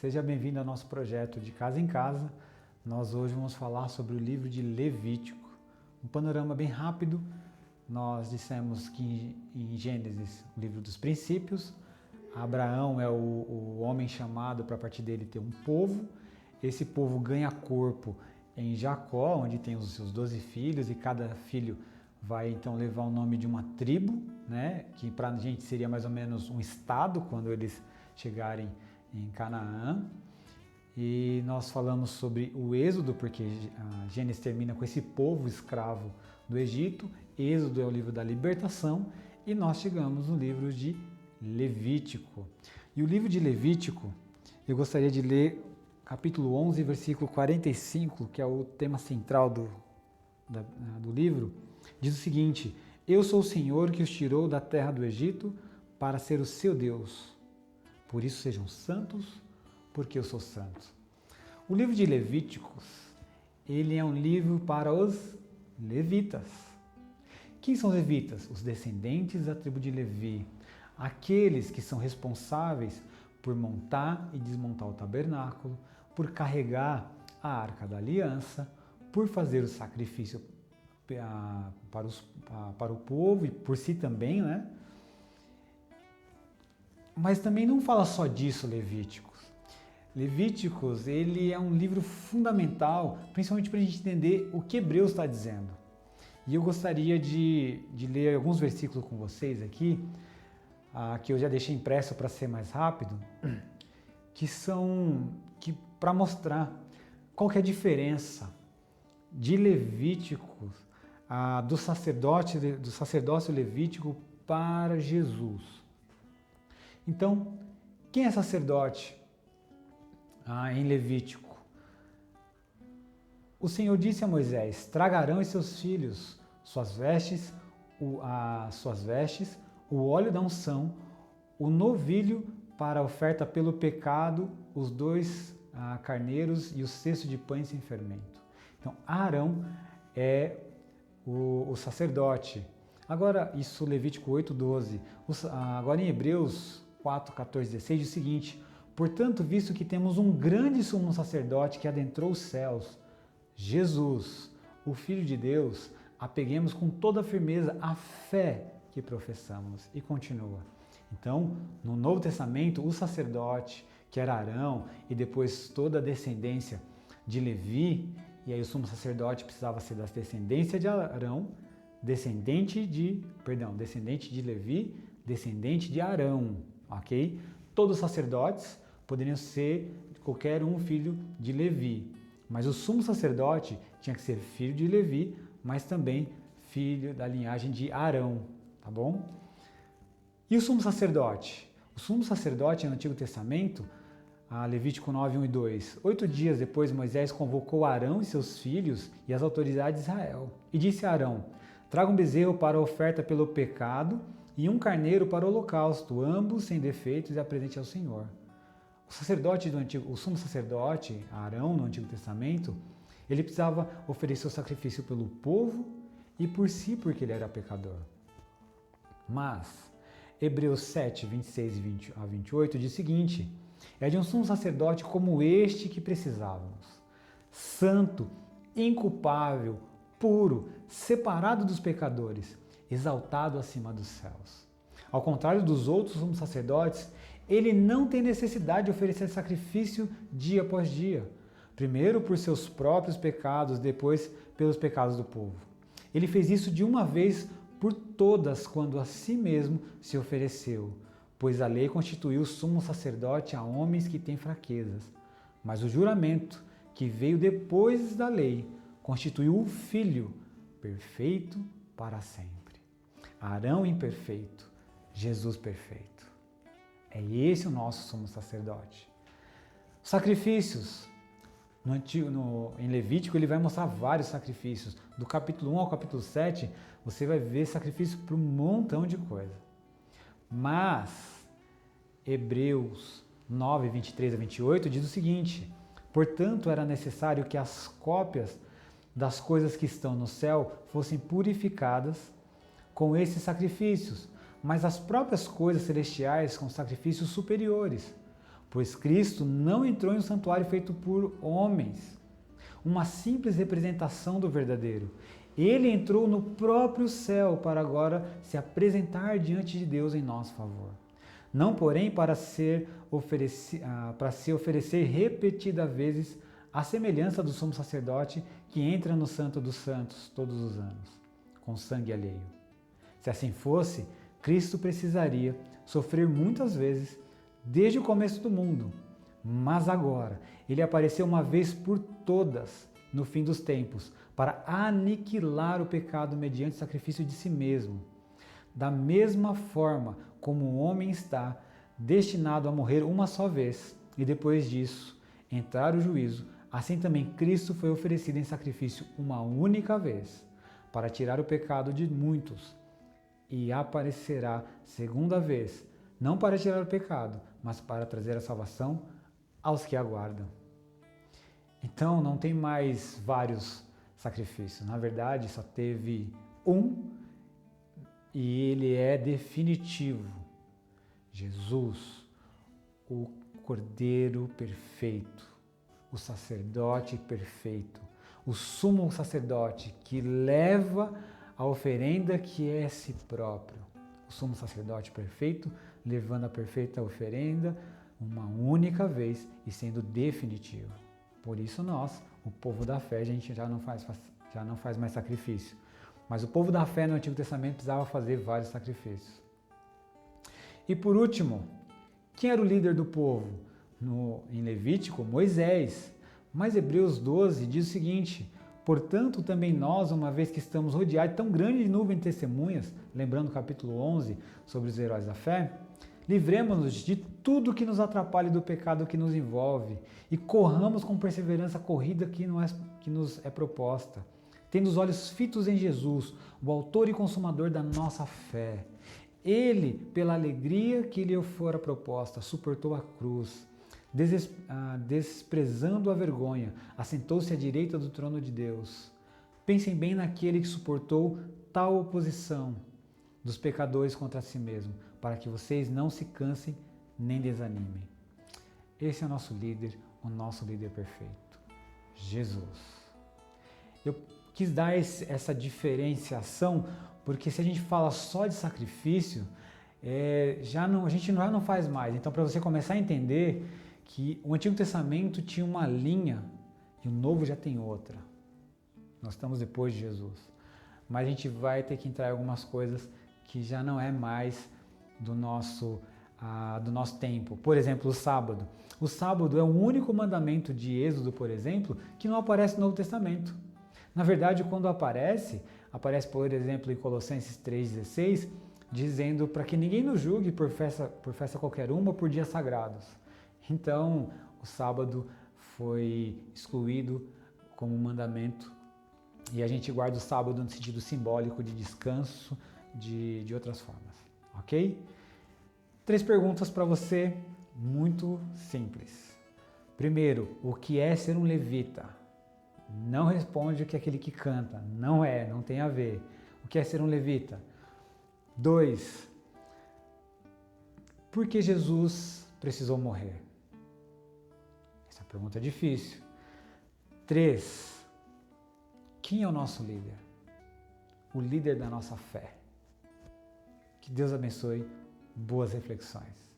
seja bem-vindo ao nosso projeto de Casa em Casa. Nós hoje vamos falar sobre o livro de Levítico. Um panorama bem rápido. Nós dissemos que em Gênesis, o livro dos princípios, Abraão é o homem chamado para a partir dele ter um povo. Esse povo ganha corpo em Jacó, onde tem os seus 12 filhos, e cada filho vai então levar o nome de uma tribo, né? Que para a gente seria mais ou menos um estado quando eles chegarem em Canaã. E nós falamos sobre o Êxodo, porque a Gênesis termina com esse povo escravo do Egito. Êxodo é o livro da libertação e nós chegamos no livro de Levítico. E o livro de Levítico, eu gostaria de ler capítulo 11, versículo 45, que é o tema central do livro. Diz o seguinte: Eu sou o Senhor que os tirou da terra do Egito para ser o seu Deus. Por isso sejam santos, porque eu sou santo. O livro de Levíticos, ele é um livro para os levitas. Quem são os levitas? Os descendentes da tribo de Levi. Aqueles que são responsáveis por montar e desmontar o tabernáculo, por carregar a arca da aliança, por fazer o sacrifício para o povo e por si também, né? Mas também não fala só disso Levíticos. Levíticos, ele é um livro fundamental, principalmente para a gente entender o que Hebreus está dizendo. E eu gostaria de ler alguns versículos com vocês aqui, que eu já deixei impresso para ser mais rápido, que para mostrar qual que é a diferença de Levíticos, do sacerdócio levítico para Jesus. Então, quem é sacerdote em Levítico? O Senhor disse a Moisés: Traga Arão e seus filhos suas vestes, o óleo da unção, o novilho para a oferta pelo pecado, os 2 carneiros e o cesto de pães sem fermento. Então, Arão é o sacerdote. Agora, isso Levítico 8:12. Agora em Hebreus 4:14-16 diz o seguinte: Portanto, visto que temos um grande sumo sacerdote que adentrou os céus, Jesus, o Filho de Deus, apeguemos com toda firmeza a fé que professamos. E continua. Então, no Novo Testamento, o sacerdote, que era Arão, e depois toda a descendência de Levi, e aí o sumo sacerdote precisava ser da descendência de Arão, descendente de Levi, descendente de Arão, ok? Todos os sacerdotes poderiam ser qualquer um filho de Levi, mas o sumo sacerdote tinha que ser filho de Levi, mas também filho da linhagem de Arão, tá bom? E o sumo sacerdote? O sumo sacerdote no Antigo Testamento, Levítico 9, 1 e 2. 8 dias depois, Moisés convocou Arão e seus filhos e as autoridades de Israel. E disse a Arão: Traga um bezerro para a oferta pelo pecado e um carneiro para o holocausto, ambos sem defeitos, e apresente ao Senhor. O sumo sacerdote, Arão, no Antigo Testamento, ele precisava oferecer o sacrifício pelo povo e por si, porque ele era pecador. Mas Hebreus 7, 26 a 28 diz o seguinte: É de um sumo sacerdote como este que precisávamos, santo, inculpável, puro, separado dos pecadores, exaltado acima dos céus. Ao contrário dos outros sumos sacerdotes, ele não tem necessidade de oferecer sacrifício dia após dia, primeiro por seus próprios pecados, depois pelos pecados do povo. Ele fez isso de uma vez por todas, quando a si mesmo se ofereceu, pois a lei constituiu sumo sacerdote a homens que têm fraquezas. Mas o juramento, que veio depois da lei, constituiu o Filho perfeito para sempre. Arão imperfeito, Jesus perfeito. É esse o nosso sumo sacerdote. Sacrifícios. Em Levítico ele vai mostrar vários sacrifícios. Do capítulo 1 ao capítulo 7, você vai ver sacrifício para um montão de coisa. Mas Hebreus 9, 23 a 28 diz o seguinte: Portanto, era necessário que as cópias das coisas que estão no céu fossem purificadas com esses sacrifícios, mas as próprias coisas celestiais com sacrifícios superiores. pois Cristo não entrou em um santuário feito por homens, uma simples representação do verdadeiro. Ele entrou no próprio céu para agora se apresentar diante de Deus em nosso favor. Não, porém, para se oferecer repetidas vezes à semelhança do sumo sacerdote que entra no Santo dos Santos todos os anos, com sangue alheio. Se assim fosse, Cristo precisaria sofrer muitas vezes desde o começo do mundo, mas agora ele apareceu uma vez por todas no fim dos tempos para aniquilar o pecado mediante o sacrifício de si mesmo. Da mesma forma como o homem está destinado a morrer uma só vez e depois disso entrar o juízo, assim também Cristo foi oferecido em sacrifício uma única vez para tirar o pecado de muitos e aparecerá segunda vez, não para tirar o pecado, mas para trazer a salvação aos que aguardam. Então não tem mais vários sacrifícios, na verdade só teve um e ele é definitivo. Jesus, o Cordeiro perfeito, o sacerdote perfeito, o sumo sacerdote que leva a oferenda que é si próprio. O sumo sacerdote perfeito, levando a perfeita oferenda uma única vez e sendo definitivo. Por isso nós, o povo da fé, a gente já não faz mais sacrifício. Mas o povo da fé no Antigo Testamento precisava fazer vários sacrifícios. E por último, quem era o líder do povo? Em Levítico, Moisés. Mas Hebreus 12 diz o seguinte: portanto, também nós, uma vez que estamos rodeados de tão grande nuvem de testemunhas, lembrando o capítulo 11 sobre os heróis da fé, livremos-nos de tudo que nos atrapalhe do pecado que nos envolve e corramos com perseverança a corrida que nos é proposta, tendo os olhos fitos em Jesus, o autor e consumador da nossa fé. Ele, pela alegria que lhe fora proposta, suportou a cruz, desprezando a vergonha, assentou-se à direita do trono de Deus. Pensem bem naquele que suportou tal oposição dos pecadores contra si mesmo, para que vocês não se cansem nem desanimem. Esse é o nosso líder perfeito, Jesus. Eu quis dar essa diferenciação, porque se a gente fala só de sacrifício, a gente já não faz mais. Então, para você começar a entender que o Antigo Testamento tinha uma linha e o Novo já tem outra. Nós estamos depois de Jesus. Mas a gente vai ter que entrar em algumas coisas que já não é mais do nosso tempo. Por exemplo, o sábado. O sábado é o único mandamento de Êxodo, por exemplo, que não aparece no Novo Testamento. Na verdade, quando aparece, por exemplo, em Colossenses 3,16, dizendo para que ninguém nos julgue por festa qualquer uma ou por dias sagrados. Então, o sábado foi excluído como mandamento e a gente guarda o sábado no sentido simbólico de descanso, de outras formas, ok? 3 perguntas para você, muito simples. Primeiro, o que é ser um levita? Não responde o que é aquele que canta, não tem a ver. O que é ser um levita? 2, por que Jesus precisou morrer? Essa pergunta é difícil. 3, quem é o nosso líder? O líder da nossa fé. Que Deus abençoe. Boas reflexões.